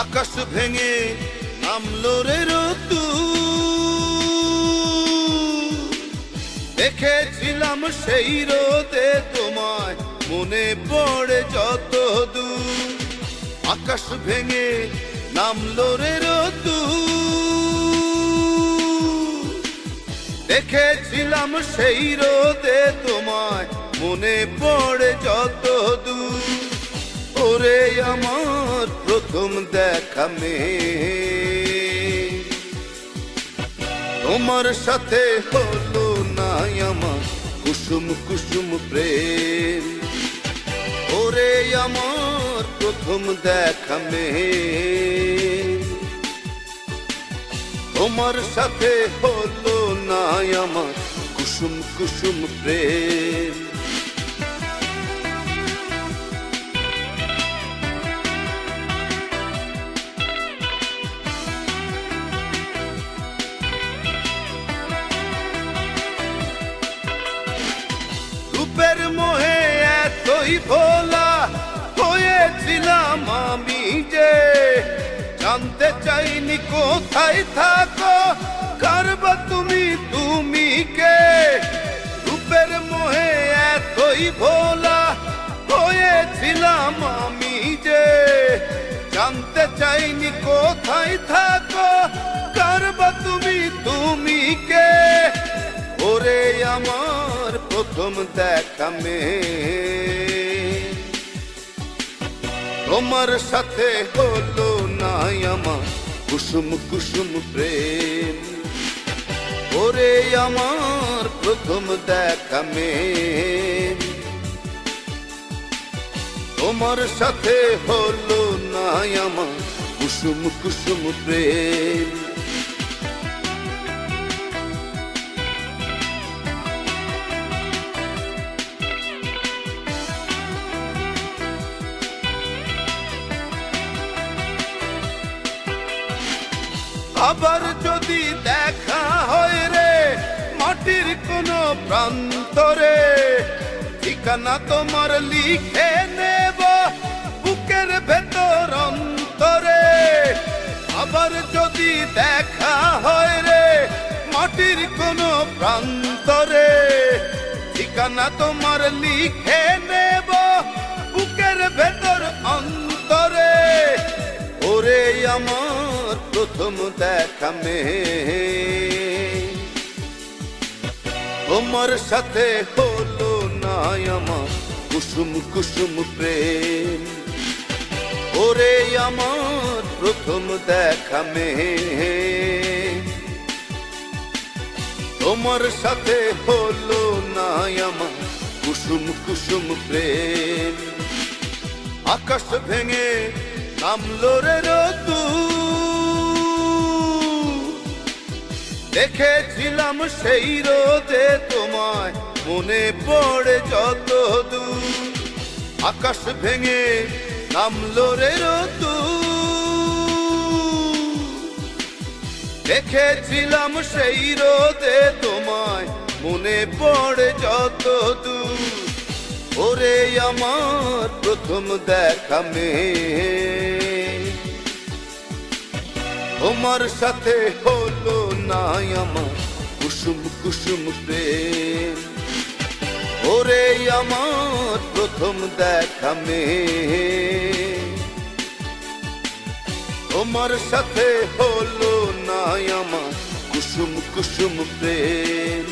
আকাশ ভেঙে নামলো রে দেখেছিলাম সেই রোদে তোমায়, মনে পড়ে যত দূর। আকাশ ভেঙে নামলো রে দেখেছিলাম সেই রোদে তোমায়, মনে পড়ে যত দূর। ওরে আমার প্রথম দেখা মেয়ে, তোমার সাথে হলো না আমার কুসুম কুসুম প্রেম। ওরে আমার প্রথম দেখা মেয়ে, তোমার সাথে হলো না আমার কুসুম কুসুম প্রেম। রূপের মোহে এতই ভোলা হয়েছিলাম আমি যে, জানতে চাইনি কোথায় থাকো, কারবা তুমি তুমি কে। রূপের মোহে এতই ভোলা হয়েছিলাম আমি যে, জানতে চাইনি কোথায় থাকো, কারবা তুমি তুমি কে। ওরে আমার প্রথম দেখা মেয়ে, তোমার সাথে হলো না আমার কুসুম কুসুম প্রেম। ওরে আমার প্রথম দেখা মেয়ে, তোমার সাথে হলো না আমার কুসুম কুসুম প্রেম। আবার যদি দেখা হয় রে মাটির কোন প্রান্তরে, ঠিকানা তোমার লিখে নেব বুকের ভেতর অন্তরে। আবার যদি দেখা হয় রে মাটির কোন প্রান্তরে, ঠিকানা তোমার লিখে নেব বুকের ভেতর অন্তরে। ওরে আমার প্রথম দেখা মেয়ে, তোমার সাথে হলো না আমার কুসুম কুসুম প্রেম। ওরে আমার প্রথম দেখা মেয়ে, তোমার সাথে হলো না আমার কুসুম কুসুম প্রেম। আকাশ ভেঙে নামলো রে দেখেছিলাম সেই রোদে তোমায়, মনে পড়ে যত দূর। আকাশ ভেঙে নামলো রে দেখেছিলাম সেই রোদে তোমায়, মনে পড়ে যত দূর। ওরে আমার প্রথম দেখা মেয়ে, তোমার সাথে হলো না আমার কুসুম কুসুম প্রেম। ওরে আমার প্রথম দেখা মেয়ে, তোমার সাথে হলো না আমার কুসুম কুসুম প্রেম।